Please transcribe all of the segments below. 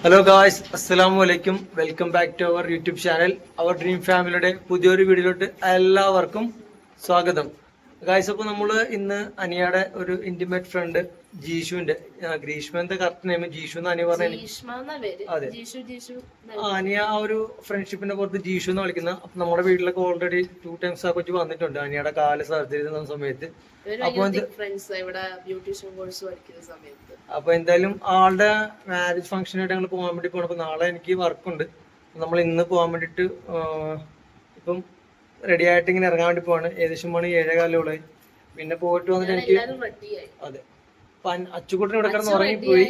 Hello guys, അസ്സലാമു അലൈക്കും. Welcome back to our YouTube channel. Our dream ഫാമിലിയുടെ പുതിയൊരു വീഡിയോയിലോട്ട് എല്ലാവർക്കും സ്വാഗതം. ഗായ്സ്, അപ്പോൾ നമ്മൾ ഇന്ന് അനിയയുടെ ഒരു ഇന്റിമേറ്റ് ഫ്രണ്ട് ജീഷുവിന്റെ, ഗ്രീഷ്മന്റെ കറക്റ്റ് നെയിം ജീഷു എന്ന് അനിയ പറഞ്ഞു. അതെ, അനിയ ആ ഒരു ഫ്രണ്ട്ഷിപ്പിന്റെ പുറത്ത് ജീഷു എന്ന് വിളിക്കുന്നത്. അപ്പൊ നമ്മുടെ വീട്ടിലൊക്കെ ഓൾറെഡി 2 times ആ കൊച്ചു വന്നിട്ടുണ്ട് അനിയയുടെ കാല് സർജറി ചെയ്യുന്ന സമയത്ത്. അപ്പൊ എന്തായാലും ആളുടെ മാരേജ് ഫംഗ്ഷനായിട്ട് ഞങ്ങൾ പോകാൻ വേണ്ടി പോകണം. അപ്പൊ നാളെ എനിക്ക് വർക്കുണ്ട്. നമ്മൾ ഇന്ന് പോകാൻ വേണ്ടിട്ട് ഇപ്പം റെഡി ആയിട്ട് ഇങ്ങനെ ഇറങ്ങാൻ വേണ്ടി പോവാണ്. ഏകദേശം മണി 7:15. പിന്നെ പോയിട്ട് വന്നിട്ട് എനിക്ക് അതെ അച്ചുകുട്ടൻ ഇവിടെ കിടന്ന് ഉറങ്ങിപ്പോയി.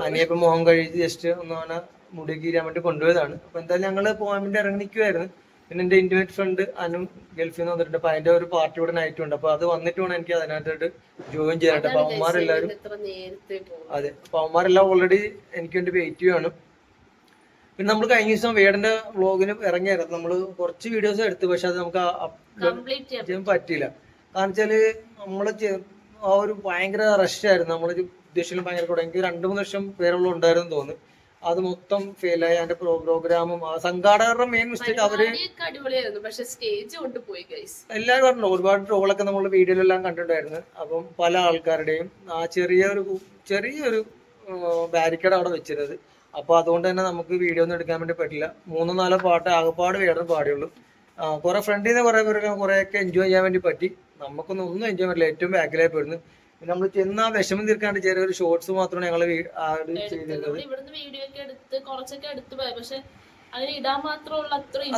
അനിയപ്പം മോഹം കഴിച്ച് ജസ്റ്റ് ഒന്ന് അവനെ മുടി കീരാൻ വേണ്ടി കൊണ്ടുപോയതാണ്. അപ്പൊ എന്തായാലും ഞങ്ങള് പോകാൻ വേണ്ടി ഇറങ്ങി നിൽക്കുമായിരുന്നു. പിന്നെ എന്റെ ഇന്റിമേറ്റ് ഫ്രണ്ട് അനു ഗൾഫിൽ നിന്ന് വന്നിട്ടുണ്ട്. അപ്പൊ അതിന്റെ ഒരു പാർട്ടി ഇവിടെ നൈറ്റ് ഉണ്ട്. അപ്പൊ അത് വന്നിട്ട് വേണം എനിക്ക് അതിനകത്തോട്ട് ജോയിൻ ചെയ്യാനായിട്ട്. അപ്പൊ അവന്മാരെല്ലാരും അതെ, അപ്പൊ അവന്മാരെല്ലാം ഓൾറെഡി എനിക്ക് വേണ്ടി വെയിറ്റ് ചെയ്യുവാണ്. പിന്നെ നമ്മൾ കഴിഞ്ഞ ദിവസം വേടന്റെ വ്ളോഗിന് ഇറങ്ങിയായിരുന്നു. നമ്മള് കുറച്ച് വീഡിയോസ് എടുത്തു, പക്ഷെ അത് നമുക്ക് ചെയ്യാൻ പറ്റിയില്ല. കാരണം വെച്ചാല് നമ്മള് ആ ഒരു ഭയങ്കര റഷ് ആയിരുന്നു. നമ്മള് ഉദ്ദേശിച്ചാലും ഭയങ്കര കൂടെ എനിക്ക് 2-3 ലക്ഷം പേരുള്ള ഉണ്ടായിരുന്നു തോന്നുന്നു. അത് മൊത്തം ഫെയിലായി. അതിന്റെ പ്രോഗ്രാമും സംഘാടകരുടെ മെയിൻ മിസ്റ്റേക്ക് അവര് എല്ലാവരും പറഞ്ഞു. ഒരുപാട് ട്രോളൊക്കെ നമ്മൾ വീഡിയോയിലെല്ലാം കണ്ടിട്ടുണ്ടായിരുന്നു. അപ്പം പല ആൾക്കാരുടെയും ആ ചെറിയൊരു ബാരിക്കേഡ് അവിടെ വെച്ചിരുന്നത്. അപ്പൊ അതുകൊണ്ട് തന്നെ നമുക്ക് വീഡിയോ ഒന്നും എടുക്കാൻ വേണ്ടി പറ്റില്ല. 3-4 പാട്ട് ആകെപ്പാട് വേറെ പാടിയുള്ളൂ. കുറെ ഫ്രണ്ടിൽ നിന്ന് കുറെ പേരൊക്കെ കുറെയൊക്കെ എൻജോയ് ചെയ്യാൻ വേണ്ടി പറ്റി. നമുക്കൊന്നും എൻജോയ് ചെയ്യാൻ പറ്റില്ല. ഏറ്റവും ബാക്കിലായി പോയിരുന്നു. പിന്നെ നമ്മൾ ചെന്ന വിഷമം തീർക്കാണ്ട് ചെറിയൊരു ഷോർട്സ് മാത്രമാണ് ഞങ്ങൾ ചെയ്തിരുന്നത്.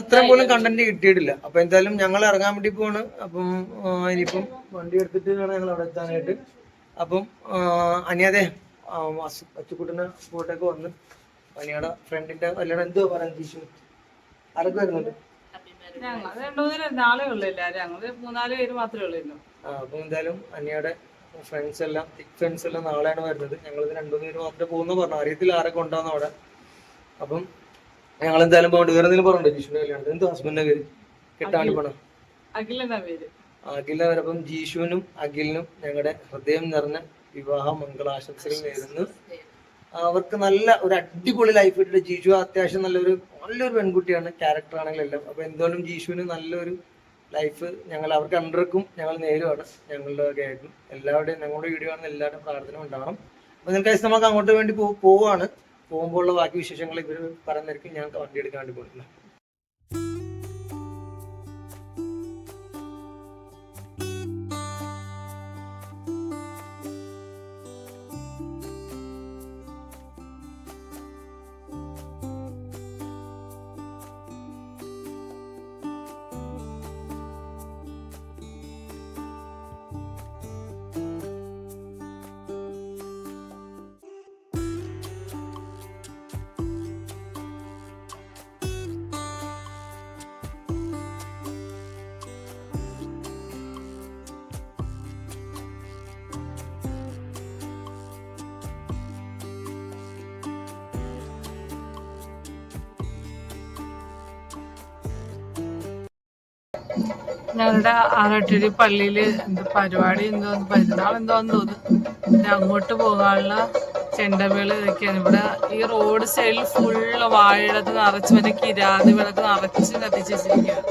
അത്രയും പോലും കണ്ടന്റ് കിട്ടിയിട്ടില്ല. അപ്പൊ എന്തായാലും ഞങ്ങൾ ഇറങ്ങാൻ വേണ്ടി പോവാണ്. അപ്പം ഇനിയിപ്പം വണ്ടി എടുത്തിട്ട് വേണം ഞങ്ങൾ അവിടെ എത്താനായിട്ട്. അപ്പം അനിയാതെ അച്ചുക്കുട്ടിന്റെ കൂട്ടൊക്കെ വന്ന് അനിയുടെ ഫ്രണ്ടിന്റെ കല്യാണം എന്തോ പറയാൻ ജീഷു ആരൊക്കെ വരുന്നുണ്ട്? അപ്പൊ എന്തായാലും അനിയുടെ ഫ്രണ്ട്സ് എല്ലാം നാളെയാണ് വരുന്നത്. ഞങ്ങൾ 2-3 പേര് മാത്രമേ പോകുന്ന പറഞ്ഞു. അറിയത്തില്ല ആരൊക്കെ ഉണ്ടാവുന്ന അവിടെ. അപ്പം ഞങ്ങൾ എന്തായാലും പോകണ്ട. വേറെ എന്തെങ്കിലും പറഞ്ഞോ ജീഷുവിന്റെ കല്യാണം? എന്തോ ഹസ്ബൻഡിന്റെ പേര് കിട്ടാണ്ട് പോണം. അഖില. അപ്പം ജീഷുവിനും അഖിലിനും ഞങ്ങളുടെ ഹൃദയം നിറഞ്ഞ വിവാഹ മംഗളാശംസകൾ നേരുന്നു. അവർക്ക് നല്ല ഒരു അടിപൊളി ലൈഫ് ഇട്ടിട്ട്. ജീഷു അത്യാവശ്യം നല്ലൊരു പെൺകുട്ടിയാണ്, ക്യാരക്ടർ ആണെങ്കിലും എല്ലാം. അപ്പൊ എന്തായാലും ജീഷുവിന് നല്ലൊരു ലൈഫ് ഞങ്ങൾ അവർക്ക് അണ്ടർക്കും ഞങ്ങൾ നേരുവാണ്. ഞങ്ങളുടെ ഒക്കെ ആയിട്ടും എല്ലാവരുടെയും ഞങ്ങളുടെ വീഡിയോ ആണ് എല്ലാവരുടെയും പ്രാർത്ഥന ഉണ്ടാവണം. അപ്പൊ നിങ്ങൾക്ക് നമുക്ക് അങ്ങോട്ട് വേണ്ടി പോവാണ്. പോകുമ്പോഴുള്ള ബാക്കി വിശേഷങ്ങൾ ഇവർ പറയുന്നതായിരിക്കും. ഞാൻ വണ്ടി എടുക്കാൻ വേണ്ടി പോയിട്ടില്ല. ഞങ്ങളുടെ ആറട്ടടി പള്ളിയില് പരിപാടി എന്തോന്ന് പെരുന്നാൾ എന്തോന്ന് തോന്നുന്നു. അങ്ങോട്ട് പോകാനുള്ള ചെണ്ടമേള് ഇതൊക്കെയാണ്. ഇവിടെ ഈ റോഡ് സൈഡിൽ ഫുള്ള് വാഴയിടത്ത് നിറച്ച് മറ്റേ കിരാതി വിളക്ക് നിറച്ച് കത്തിച്ച് വെച്ചിരിക്കുകയാണ്.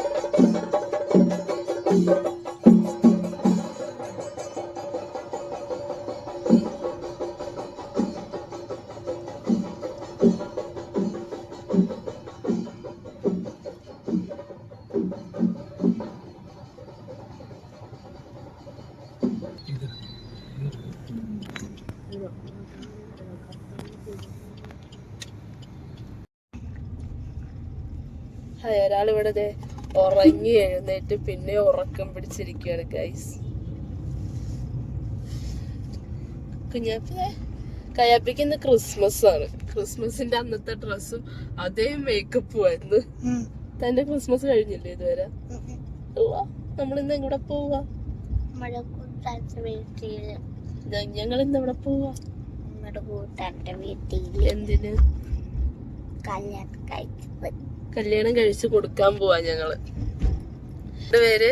ഒരാളിവിടെ ഉറങ്ങി എഴുന്നേറ്റ് പിന്നെ ഉറക്കം പിടിച്ചിരിക്കുകയാണ് ഗൈസ്. കയ്യാപ്പിക്ക് ഇന്ന് ക്രിസ്മസ് ആണ്. ക്രിസ്മസിന്റെ അന്നത്തെ ഡ്രസ്സും അതേ മേക്കപ്പും ആയിരുന്നു. തന്റെ ക്രിസ്മസ് കഴിഞ്ഞില്ലേ ഇതുവരെ? നമ്മളിന്ന് എവിടെ പോവാ? ഞങ്ങൾ ഇന്ന് എവിടെ പോവാ? എന്തിന്? കല്യാണം കഴിച്ചു കൊടുക്കാൻ പോവാ ഞങ്ങള്. പേര്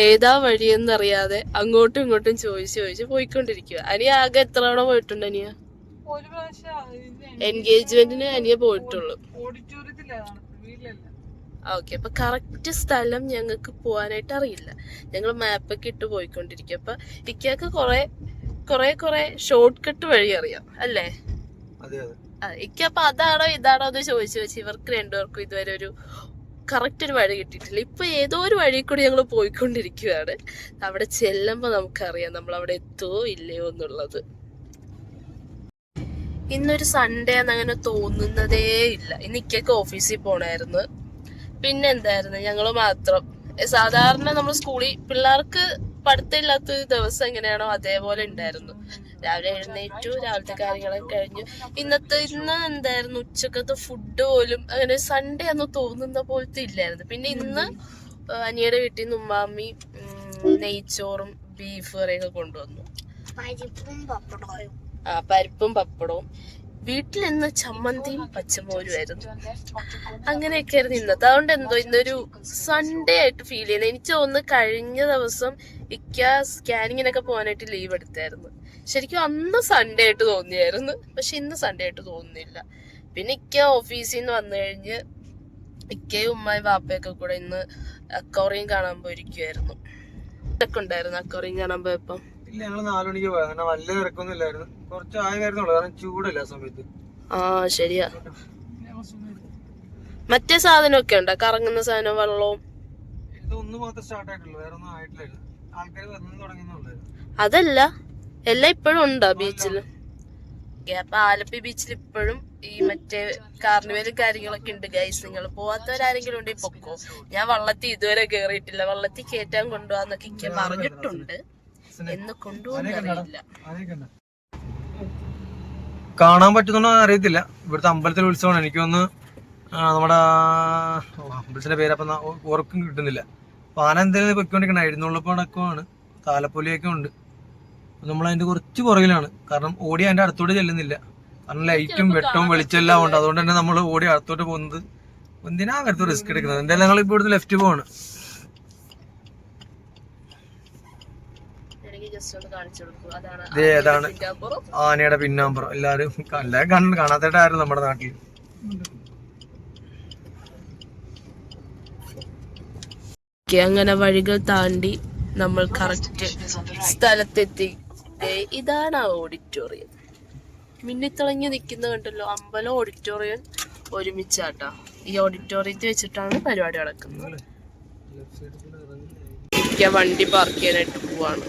ഏതാ വഴിയെന്നറിയാതെ അങ്ങോട്ടും ഇങ്ങോട്ടും ചോദിച്ച് പോയിക്കൊണ്ടിരിക്കുക. അനിയ ആകെ എത്ര തവണ പോയിട്ടുണ്ട്? അനിയ ഒരു പ്രാവശ്യം എൻഗേജ്മെന്റിന് അനിയ പോയിട്ടുള്ളൂ. ഓഡിറ്റോറിയത്തിലാണ്, വീട്ടിലല്ല. ഓക്കെ, അപ്പൊ കറക്റ്റ് സ്ഥലം ഞങ്ങൾക്ക് പോവാനായിട്ട് അറിയില്ല. ഞങ്ങൾ മാപ്പൊക്കെ ഇട്ട് പോയിക്കൊണ്ടിരിക്കും. അപ്പൊ ഇക്കക്ക് കൊറേ ഷോർട്ട് കട്ട് വഴി അറിയാം അല്ലേ? ഇക്ക അപ്പൊ അതാണോ ഇതാണോ എന്ന് ചോദിച്ചു ഇവർക്ക് രണ്ടുപേർക്കും ഇതുവരെ ഒരു കറക്റ്റ് ഒരു വഴി കിട്ടിയിട്ടില്ല. ഇപ്പൊ ഏതോ ഒരു വഴി കൂടി ഞങ്ങൾ പോയിക്കൊണ്ടിരിക്കുകയാണ്. അവിടെ ചെല്ലുമ്പോ നമുക്കറിയാം നമ്മൾ അവിടെ എത്തുവോ ഇല്ലയോ എന്നുള്ളത്. ഇന്നൊരു സൺഡേ എന്ന് അങ്ങനെ തോന്നുന്നതേ ഇല്ല. ഇന്ന് ഇക്കൊക്കെ ഓഫീസിൽ പോണായിരുന്നു. പിന്നെ എന്തായിരുന്നു, ഞങ്ങള് മാത്രം. സാധാരണ നമ്മൾ സ്കൂളിൽ പിള്ളേർക്ക് പഠിത്തമില്ലാത്ത ദിവസം എങ്ങനെയാണോ അതേപോലെ ഉണ്ടായിരുന്നു. രാവിലെ എഴുന്നേറ്റു, രാവിലത്തെ കാര്യങ്ങളൊക്കെ കഴിഞ്ഞു. ഇന്ന് എന്തായിരുന്നു, ഉച്ചക്കത്തെ ഫുഡ് പോലും അങ്ങനെ സൺഡേ എന്ന് തോന്നുന്ന പോലത്തെ ഇല്ലായിരുന്നു. പിന്നെ ഇന്ന് അനിയുടെ വീട്ടിൽ നിന്ന് ഉമ്മാമ്മി നെയ്ച്ചോറും ബീഫ് കറിയൊക്കെ കൊണ്ടുവന്നു. പരിപ്പും പപ്പടവും. വീട്ടിൽ ഇന്ന് ചമ്മന്തിയും പച്ചമോരുമായിരുന്നു. അങ്ങനെയൊക്കെ ആയിരുന്നു ഇന്നത്തെ. അതുകൊണ്ട് എന്തോ ഇന്നൊരു സൺഡേ ആയിട്ട് ഫീൽ ചെയ്യുന്നത്. എനിക്ക് തോന്നുന്നു കഴിഞ്ഞ ദിവസം ഇക്ക സ്കാനിങ്ങിനൊക്കെ പോകാനായിട്ട് ലീവ് എടുത്തായിരുന്നു. ശരിക്കും അന്ന് സൺഡേ ആയിട്ട് തോന്നിയായിരുന്നു, പക്ഷെ ഇന്ന് സൺഡേ ആയിട്ട് തോന്നുന്നില്ല. പിന്നെ ഇക്ക ഓഫീസിൽ നിന്ന് വന്നു കഴിഞ്ഞ് ഇക്കയും ഉമ്മയും വാപ്പയൊക്കെ കൂടെ ഇന്ന് അക്വേറിയം കാണാൻ പോയിരിക്കുവായിരുന്നു. ഇതൊക്കെ ഉണ്ടായിരുന്നു അക്വേറിയം കാണാൻ പോയപ്പം. ഇല്ല, ഞങ്ങള് 4 മണിക്ക് പോയത്. അങ്ങനെ വലിയ തിരക്കൊന്നും ഇല്ലായിരുന്നു. കുറച്ച് ആയതായിരുന്നുള്ളൂ, കാരണം ചൂടില്ല സമയത്ത്. ശരിയാ. മറ്റേ സാധനമൊക്കെ ഉണ്ടോ, കറങ്ങുന്ന സാധനം, വെള്ളവും? ഇതൊന്നും മാത്രം സ്റ്റാർട്ട് ആയിട്ടുള്ളൂ, വേറെ ഒന്നും ആയിട്ടില്ലായിരുന്നു. ആൾക്കാർ വന്നു തുടങ്ങുന്നുണ്ടായിരുന്നു. അതല്ല, എല്ലാം ഇപ്പോഴും ഉണ്ടോ ബീച്ചില്? അപ്പൊ ആലപ്പി ബീച്ചിൽ ഇപ്പോഴും ഈ മറ്റേ കാർണിവലും കാര്യങ്ങളൊക്കെ ഉണ്ട് ഗൈസ്. നിങ്ങൾ പോവാത്തവരാരെങ്കിലും ഉണ്ടെങ്കിൽ പൊക്കോ. ഞാൻ വള്ളത്തിൽ ഇതുവരെ കേറിയിട്ടില്ല. വള്ളത്തിൽ കയറ്റാൻ കൊണ്ടുപോകാന്നൊക്കെ എനിക്ക് പറഞ്ഞിട്ടുണ്ട്. എന്ന് കൊണ്ടുപോകുന്നറിയില്ല. കാണാൻ പറ്റുന്നോ അറിയത്തില്ല. ഇവിടുത്തെ അമ്പലത്തിലെ ഉത്സവമാണ്. എനിക്കൊന്ന് നമ്മുടെ അമ്പലത്തിന്റെ പേരപ്പം ഉറക്കം കിട്ടുന്നില്ല. അപ്പൊ ആന എന്തെങ്കിലും പൊയ്ക്കൊണ്ടിരിക്കണം. എഴുന്നള്ളിപ്പ് അടക്കമാണ്, താലപ്പൊലിയൊക്കെ ഉണ്ട്. നമ്മൾ അതിന്റെ കുറച്ച് പുറകിലാണ്. കാരണം ഓടി അതിന്റെ അടുത്തോട്ട് ചെല്ലുന്നില്ല. കാരണം ലൈറ്റും വെട്ടവും വെളിച്ചെല്ലാം ഉണ്ട്. അതുകൊണ്ട് തന്നെ നമ്മൾ ഓടി അടുത്തോട്ട് പോകുന്നത് എന്തിനാ അങ്ങനത്തെ റിസ്ക് എടുക്കുന്നത്. എന്തായാലും ഞങ്ങൾ ഇപ്പോൾ ഇവിടുന്ന് ലെഫ്റ്റ് പോവാണ്. ഏതാണ് ആനയുടെ പിന്നാമ്പുറം. എല്ലാരും കാണാത്തായിട്ടായിരുന്നു നമ്മുടെ നാട്ടിൽ. അങ്ങനെ വഴികൾ താണ്ടി നമ്മൾ കറക്റ്റ് സ്ഥലത്തെത്തി. ഇതാണ് ആ ഓഡിറ്റോറിയം. മിന്നിത്തിളങ്ങി നിൽക്കുന്ന കണ്ടല്ലോ, അമ്പലം ഓഡിറ്റോറിയം ഒരുമിച്ചാട്ടാ. ഈ ഓഡിറ്റോറിയത്തിൽ വെച്ചിട്ടാണ് പരിപാടി നടക്കുന്നത്. വണ്ടി പാർക്ക് ചെയ്യാനായിട്ട് പോവാണ്.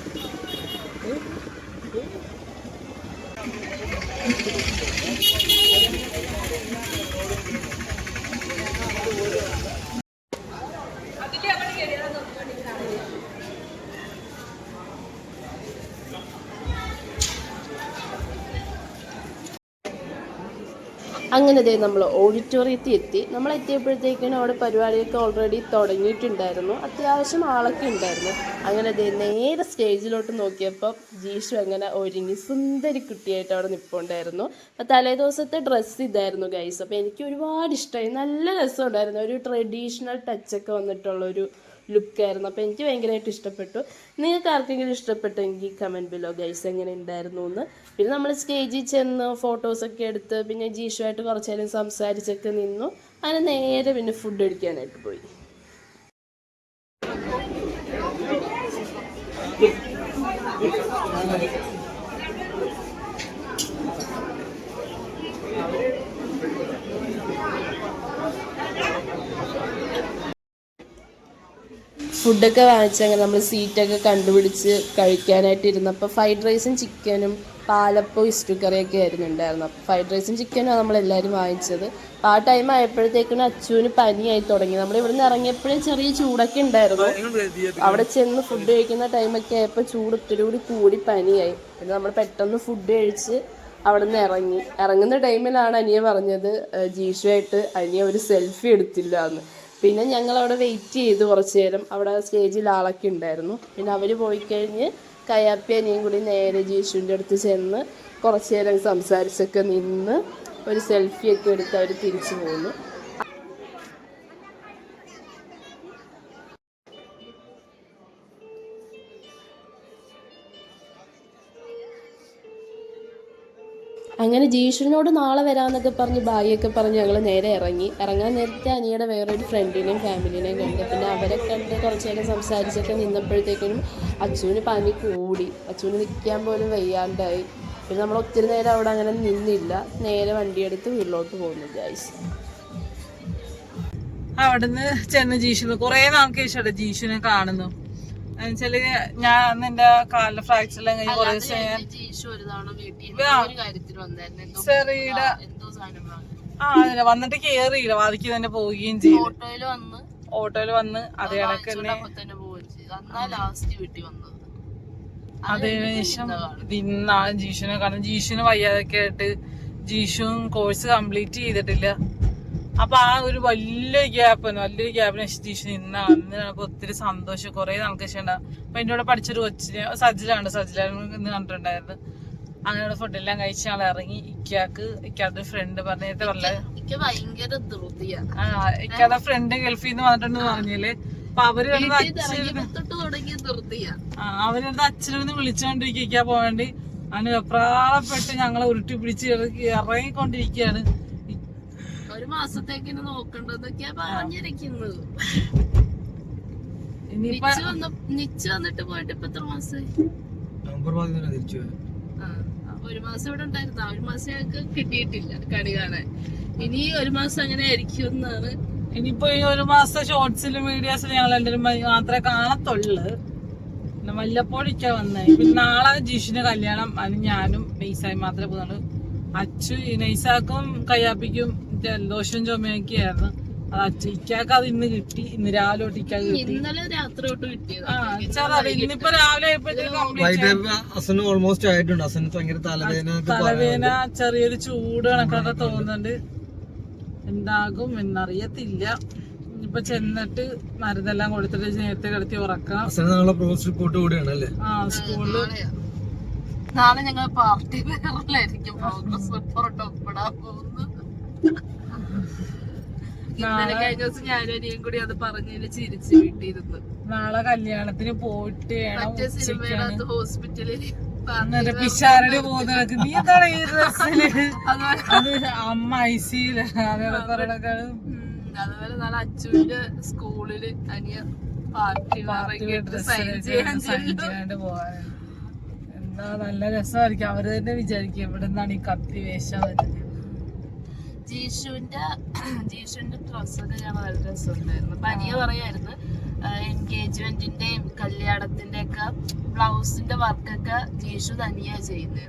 അങ്ങനെ നമ്മൾ ഓഡിറ്റോറിയത്തിൽ എത്തി. നമ്മൾ എത്തിയപ്പോഴത്തേക്കിനും അവിടെ പരിപാടിയൊക്കെ ഓൾറെഡി തുടങ്ങിയിട്ടുണ്ടായിരുന്നു. അത്യാവശ്യം ആളൊക്കെ ഉണ്ടായിരുന്നു. അങ്ങനെ നേരെ സ്റ്റേജിലോട്ട് നോക്കിയപ്പോൾ ജീഷു അങ്ങനെ ഒരുങ്ങി സുന്ദരി കുട്ടിയായിട്ട് അവിടെ നിൽപ്പുണ്ടായിരുന്നു. അപ്പോൾ തലേ ദിവസത്തെ ഡ്രസ്സ് ഇതായിരുന്നു ഗൈസ്. അപ്പോൾ എനിക്ക് ഒരുപാട് ഇഷ്ടമായി. നല്ല രസമുണ്ടായിരുന്നു. ഒരു ട്രഡീഷണൽ ടച്ചൊക്കെ വന്നിട്ടുള്ളൊരു ലുക്കായിരുന്നു. അപ്പോൾ എനിക്ക് ഭയങ്കരമായിട്ട് ഇഷ്ടപ്പെട്ടു. നിങ്ങൾക്ക് ആർക്കെങ്കിലും ഇഷ്ടപ്പെട്ടെങ്കിൽ കമൻറ്റ് ബിലോ ഗൈസ് എങ്ങനെ ഉണ്ടായിരുന്നു എന്ന്. പിന്നെ നമ്മൾ സ്റ്റേജിൽ ചെന്ന് ഫോട്ടോസൊക്കെ എടുത്ത് പിന്നെ ജീഷുമായിട്ട് കുറച്ച് നേരം സംസാരിച്ചൊക്കെ നിന്നു. അങ്ങനെ നേരെ പിന്നെ ഫുഡ് അടിക്കാനായിട്ട് പോയി. ഫുഡൊക്കെ വാങ്ങിച്ചങ്ങനെ നമ്മൾ സീറ്റൊക്കെ കണ്ടുപിടിച്ച് കഴിക്കാനായിട്ട് ഇരുന്നപ്പോൾ ഫ്രൈഡ് റൈസും ചിക്കനും പാലപ്പവും ഇസ്റ്റു കറിയൊക്കെ ആയിരുന്നു ഉണ്ടായിരുന്നു. അപ്പോൾ ഫ്രൈഡ് റൈസും ചിക്കനും നമ്മളെല്ലാവരും വാങ്ങിച്ചത്. അപ്പോൾ ആ ടൈം ആയപ്പോഴത്തേക്കിനും അച്ചുവിന് പനിയായി തുടങ്ങി. നമ്മൾ ഇവിടെ നിന്ന് ഇറങ്ങിയപ്പോഴേ ചെറിയ ചൂടൊക്കെ ഉണ്ടായിരുന്നു. അവിടെ ചെന്ന് ഫുഡ് കഴിക്കുന്ന ടൈമൊക്കെ ആയപ്പോൾ ചൂട് ഒത്തിരി കൂടി പനിയായി. പിന്നെ നമ്മൾ പെട്ടെന്ന് ഫുഡ് കഴിച്ച് അവിടെ നിന്ന് ഇറങ്ങുന്ന ടൈമിലാണ് അനിയ പറഞ്ഞത് ജീഷുവായിട്ട് അനിയ ഒരു സെൽഫി എടുത്തില്ല എന്ന്. പിന്നെ ഞങ്ങളവിടെ വെയിറ്റ് ചെയ്തു കുറച്ച് നേരം. അവിടെ സ്റ്റേജിൽ ആളൊക്കെ ഉണ്ടായിരുന്നു. പിന്നെ അവർ പോയി കഴിഞ്ഞ് കയ്യാപ്പി അനിയും കൂടി നേരെ ജീഷുവിൻ്റെ അടുത്ത് ചെന്ന് കുറച്ച് നേരം സംസാരിച്ചൊക്കെ നിന്ന് ഒരു സെൽഫിയൊക്കെ എടുത്ത് അവർ തിരിച്ചു പോന്നു. അങ്ങനെ ജീഷുവിനോട് നാളെ വരാമെന്നൊക്കെ പറഞ്ഞ് ബായിയൊക്കെ പറഞ്ഞ് ഞങ്ങൾ നേരെ ഇറങ്ങാൻ നേരത്തെ അനിയുടെ വേറൊരു ഫ്രണ്ടിനെയും ഫാമിലിനെയും കണ്ട്. പിന്നെ അവരെ കണ്ട് കുറച്ച് നേരം സംസാരിച്ചൊക്കെ നിന്നപ്പോഴത്തേക്കിനും അച്ചുവിന് പനി കൂടി, അച്ചുവിന് നിൽക്കാൻ പോലും വയ്യാണ്ടായി. പിന്നെ നമ്മൾ ഒത്തിരി നേരം അവിടെ അങ്ങനെ നിന്നില്ല, നേരെ വണ്ടിയെടുത്ത് വീട്ടിലോട്ട് പോകുന്നു ഗൈസ്. അവിടുന്ന് ചെന്ന് ജീഷുവിന് കുറേ നാൾക്ക് ശേഷം ജീഷുവിനെ കാണുന്നു. എന്നുവെച്ചാല് ഞാൻ എന്റെ കാലിന്റെ ഫ്രാക്ചറിലും കഴിഞ്ഞ് കുറെ ദിവസം ചെറിയുടെ അതിനെ വന്നിട്ട് കേറിയില്ല, വാതിക്ക് തന്നെ പോവുകയും ചെയ്തു. ഓട്ടോയില് വന്ന് അതേ കണക്ക് തന്നെ അതിനുശേഷം ഇന്നാണ് ജീഷുവിനെ കാണുന്നത്. ജീഷുവിന് വയ്യാതൊക്കെ ആയിട്ട് ജീഷുവും കോഴ്സ് കംപ്ലീറ്റ് ചെയ്തിട്ടില്ല. അപ്പൊ ആ ഒരു വലിയൊരു ഗ്യാപ്പിന് ശേഷം ജീഷുവിന് ഇന്നാണ്. ഒത്തിരി സന്തോഷം, കുറെ നാൾക്ക് ശേഷം ഉണ്ടാവും. അപ്പൊ എന്റെ കൂടെ പഠിച്ചൊരു കൊച്ചിന് സജിലാണ് കണ്ടിട്ടുണ്ടായിരുന്നു. അങ്ങനെ ഫുഡെല്ലാം കഴിച്ച് ഞങ്ങൾ ഇറങ്ങി. ഇക്കാരുടെ ഫ്രണ്ട് പറഞ്ഞിട്ട് ഇക്കാരുടെ ഫ്രണ്ട് ഗൾഫിൽ നിന്ന് വന്നിട്ടുണ്ടെന്ന് പറഞ്ഞില്ലേ. അപ്പൊ അവര് അച്ഛനൊന്ന് വിളിച്ചോണ്ടിരിക്കുക പോവേണ്ടി. അങ്ങനെ വെപ്രാളപ്പെട്ട് ഞങ്ങളെ ഉരുട്ടി പിടിച്ച് ഇറങ്ങിക്കൊണ്ടിരിക്കുകയാണ്. ഒരു മാസത്തേക്ക് നോക്കണ്ടതൊക്കെയാ പറഞ്ഞിരിക്കുന്നത്. നിച്ച് വന്നിട്ട് പോയിട്ട് ഇപ്പൊ എത്ര മാസമായി? ഒരു മാസം ഇവിടെ ഉണ്ടായിരുന്നു. ഒരു മാസം ഞങ്ങൾക്ക് കിട്ടിയിട്ടില്ല കണി കാണാൻ. ഇനി ഒരു മാസം അങ്ങനെ ആയിരിക്കും എന്നാണ്. ഇനിയിപ്പോ ഈ ഒരു മാസം ഷോർട്സിലും വീഡിയോസിലും ഞങ്ങൾ എല്ലാവരും മാത്രമേ കാണത്തുള്ളു. പിന്നെ വല്ലപ്പോഴൊക്കെ വന്നേ. പിന്നെ നാളെ ജീഷിന്റെ കല്യാണം. അതിന് ഞാനും നെയ്സായി മാത്രമേ പോകുന്നുള്ളൂ. അച്ചു നൈസാക്കും കയ്യാപ്പിക്കും ജലദോഷവും ചുമയൊക്കെ ആയിരുന്നു. അത് അച്ഛക്ക് അത് ഇന്ന് കിട്ടി. ഇന്ന് രാവിലെ തൊട്ട് ഇക്കാക്ക് കിട്ടി. ഇന്നലെ രാത്രി തൊട്ട് കിട്ടിയത്. ഇന്നിപ്പോ രാവിലെ തലവേദന, ചെറിയൊരു ചൂട് കണക്കൊക്കെ തോന്നുന്നുണ്ട്. എന്താകും എന്നറിയത്തില്ല. ഇപ്പൊ ചെന്നിട്ട് മരുന്നെല്ലാം കൊടുത്തിട്ട് നേരത്തെ കിടത്തി ഉറക്കാം. സ്കൂളില് നാളെ ഞങ്ങൾ പാർട്ടി വേറിലായിരിക്കും പ്രോഗ്രസ് റിപ്പോർട്ട് ഒപ്പിടാൻ പോകുന്നത്. ഇന്നലെ കഴിഞ്ഞ ദിവസം ഞാനും അനിയും കൂടി അത് പറഞ്ഞതിന് ചിരിച്ച് വീട്ടിരുന്നു. നാളെ കല്യാണത്തിന് പോയിട്ട് മറ്റേ സിനിമയുടെ ഹോസ്പിറ്റലിൽ പിഷാരടി പോകുന്ന നീ എന്താണ് ഈ ഡ്രസ്സില്? അത് അമ്മ ഐസിയില് അതുപോലെ നാളെ അച്ചുവിന്റെ സ്കൂളില് അനിയ പാർട്ടി പോകാൻ എന്താ നല്ല രസമായിരിക്കും. അവര് തന്നെ വിചാരിക്കും ഇവിടെ നിന്നാണ് ഈ കത്തി വേഷം വരുന്നത്. ജീഷുവിന്റെ ഡ്രസ്സൊക്കെ ഞാൻ നല്ല രസമുണ്ടായിരുന്നു. പനിയ പറയായിരുന്നു എൻഗേജ്മെന്റിന്റെയും കല്യാണത്തിന്റെ ഒക്കെ ബ്ലൗസിന്റെ വർക്കൊക്കെ ജീഷു തനിയാ ചെയ്യുന്നത്.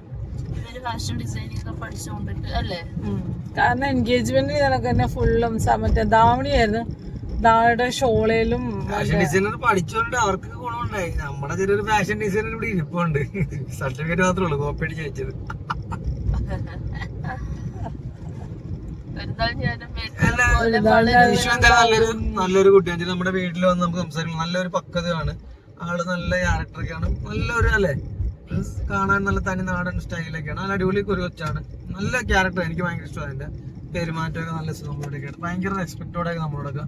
ഇവര് ഫാഷൻ ഡിസൈനിങ് ഒക്കെ പഠിച്ചുകൊണ്ടിട്ട് അല്ലേ? കാരണം എൻഗേജ്മെന്റിന് ഇതിനൊക്കെ തന്നെ ഫുള്ളും മറ്റേ ധാവണിയായിരുന്നു. ധാവണിയുടെ ഷോളയിലും ഫാഷൻ ഡിസൈനർ പഠിച്ചോണ്ട് അവർക്ക് ഗുണമുണ്ടായി. നമ്മുടെ ചെറിയൊരു ഫാഷൻ ഡിസൈനർ ഇവിടെ ഇരിപ്പുണ്ട്. സർട്ടിഫിക്കറ്റ് മാത്രമേ ഉള്ളൂ, കോപ്പി അടിച്ച് വെച്ചത്. നല്ലൊരു കുട്ടിയാണ്. നമ്മുടെ വീട്ടിൽ വന്ന് നമുക്ക് സംസാരിക്കണം. നല്ലൊരു പക്വതയാണ് ആള്. നല്ല ക്യാരക്ടറൊക്കെയാണ്. നല്ലൊരു അല്ലേ, കാണാൻ നല്ല തനി നാടൻ സ്റ്റൈലൊക്കെയാണ്. നല്ല അടിപൊളി ഒരു കൊച്ചാണ്. നല്ല ക്യാരക്ടർ. എനിക്ക് ഭയങ്കര ഇഷ്ടമാണ്. അതിന്റെ പെരുമാറ്റമൊക്കെ നല്ല നമ്മളോടൊക്കെയാണ്. ഭയങ്കര റെസ്പെക്റ്റോടെയൊക്കെ നമ്മളോടൊക്കെ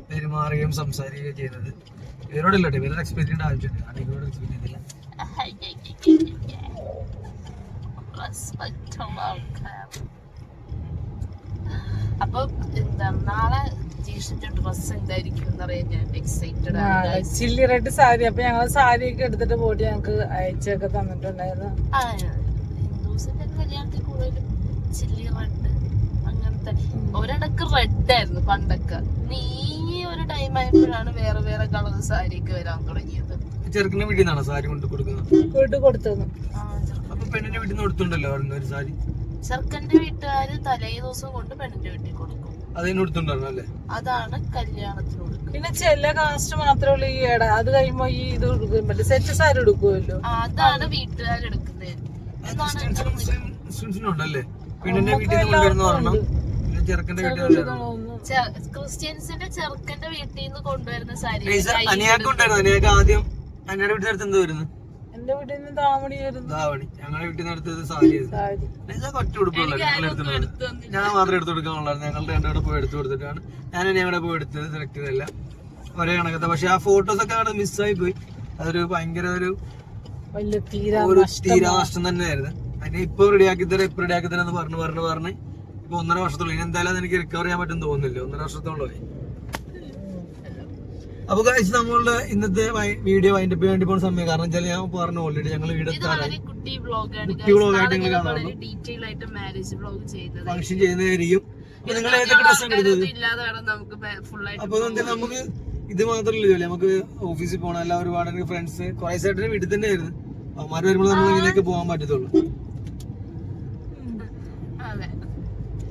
പെരുമാറുകയും സംസാരിക്കുകയും ചെയ്യുന്നത്. ഇവരോടില്ല, ഇവരുടെ എക്സ്പെക്ട് ചെയ്യേണ്ട ആവശ്യമില്ല. അടികളോട് എക്സ്പെക്ട് ചെയ്തില്ല. അപ്പൊ എന്താ നാളെ ജീഷിന്റെ ഡ്രസ് എന്തായിരിക്കും എന്നറിയാൻ ഞാൻ എക്സൈറ്റഡ് ആണ്. Chilli red sari. അപ്പൊ ഞങ്ങള് സാരിയൊക്കെ എടുത്തിട്ട് പോയിട്ട് ഞങ്ങക്ക് അയച്ചൊക്കെ തന്നിട്ടുണ്ടായിരുന്നു. ഹിന്ദുസിന്റെ കല്യാണത്തിൽ കൂടുതലും ചില്ലി റെഡ് അങ്ങനത്തെ ഒരിടക്ക് റെഡ് ആയിരുന്നു പണ്ടൊക്കെ. നീ ഒരു ടൈം ആയപ്പോഴാണ് വേറെ വേറെ കളർ സാരിയൊക്കെ വരാൻ തുടങ്ങിയത്. ചെറുക്കിന്റെ വീട്ടിൽ നിന്നാണ് സാരി കൊണ്ട് കൊടുക്കുന്നത്. അപ്പൊ പെണ്ണിന്റെ വീട്ടിൽ നിന്ന് കൊടുത്തുണ്ടല്ലോ ഒരു സാരി. ചെറുക്കന്റെ വീട്ടുകാര് തലേ ദിവസം കൊണ്ട് പെണ്ണിന്റെ വീട്ടിൽ കൊടുക്കും. അതാണ് കല്യാണത്തിന് കൊടുക്കും. പിന്നെ ചില കാസ്റ്റ് മാത്രമേ ഉള്ളൂ ഈ ഇട. അത് കഴിയുമ്പോ ഈ ഇത് കൊടുക്കും, മറ്റേ സെറ്റ് സാരി എടുക്കുമല്ലോ. അതാണ് വീട്ടുകാരെടുക്കുന്നത്. ക്രിസ്ത്യൻസിന്റെ ചെറുക്കന്റെ വീട്ടിൽ നിന്ന് കൊണ്ടുവരുന്ന സാരി ആദ്യം അനിയുടെ വീട്ടിൽ എന്ത് വരുന്നു? എന്റെ വീട്ടിൽ നിന്ന് ധാവണി. ഞങ്ങളുടെ വീട്ടിൽ നിന്ന് എടുത്തത് സാരി. ഒറ്റ ഉടുപ്പുള്ള ഞാൻ മാത്രം എടുത്തു കൊടുക്കാനുള്ളായിരുന്നു. ഞങ്ങളുടെ രണ്ടോടെ പോയി എടുത്തു കൊടുത്തിട്ടാണ് ഞാൻ അവിടെ പോയി എടുത്തത്. സെലക്ട് ചെയ്തല്ല ഒരേ കണക്കത്തെ. പക്ഷെ ആ ഫോട്ടോസ് ഒക്കെ അവിടെ മിസ്സായി പോയി. അതൊരു ഭയങ്കര ഒരു തീരാനഷ്ടം തന്നെയായിരുന്നു. അതിനെ ഇപ്പൊ റെഡിയാക്കി തരാം എന്ന് പറഞ്ഞ് ഇപ്പൊ 1.5 വർഷത്തോളം. ഇനി എന്തായാലും എനിക്ക് റിക്കവർ ചെയ്യാൻ പറ്റും തോന്നുന്നില്ല. 1.5 വർഷത്തോളമായി. അപ്പൊ കഴിച്ച് നമ്മളുടെ ഇന്നത്തെ വീഡിയോ അതിന്റെ വേണ്ടി പോകുന്ന സമയം. കാരണം വെച്ചാൽ ഞാൻ പറഞ്ഞു ഓൾറെഡി ഞങ്ങൾ വീട് കുട്ടി വ്ളോഗായിട്ട് നിങ്ങൾ കാണാറുള്ളൂ. ഫംഗ്ഷൻ ചെയ്യുന്നതായിരിക്കും. നിങ്ങൾ ഏതൊക്കെ ഡ്രസ്സാണ് എടുത്തത്? അപ്പൊ നമുക്ക് ഇത് മാത്രമല്ല ജോലി, നമുക്ക് ഓഫീസിൽ പോകണം. എല്ലാം ഒരുപാട് ഫ്രണ്ട്സ് കുറെ സൈഡിന് വീട്ടിൽ തന്നെ ആയിരുന്നു. അവന്മാർ വരുമ്പോൾ നമ്മൾ ഇങ്ങനെയൊക്കെ പോകാൻ പറ്റത്തുള്ളൂ.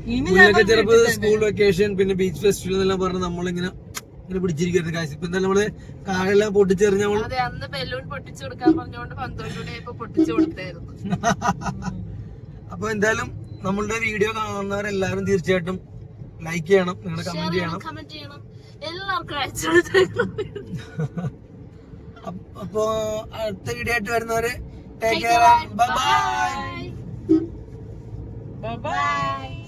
മുന്നൊക്കെ ചിലപ്പോൾ സ്കൂൾ വെക്കേഷൻ പിന്നെ ബീച്ച് ഫെസ്റ്റിവൽ എന്നെല്ലാം പറഞ്ഞ് നമ്മളിങ്ങനെ പിടിച്ചിരിക്കുന്നു കാശ്. ഇപ്പൊ എന്തായാലും നമ്മള് കാടെല്ലാം പൊട്ടിച്ചെറിഞ്ഞ അപ്പൊ എന്തായാലും നമ്മളുടെ വീഡിയോ കാണുന്നവരെല്ലാരും തീർച്ചയായിട്ടും ലൈക്ക് ചെയ്യണം, നിങ്ങളുടെ കമന്റ് ചെയ്യണം. അപ്പൊ അടുത്ത വീഡിയോ ആയിട്ട് വരുന്നവരെ ടേക്ക് കെയർ, ബൈ ബൈ.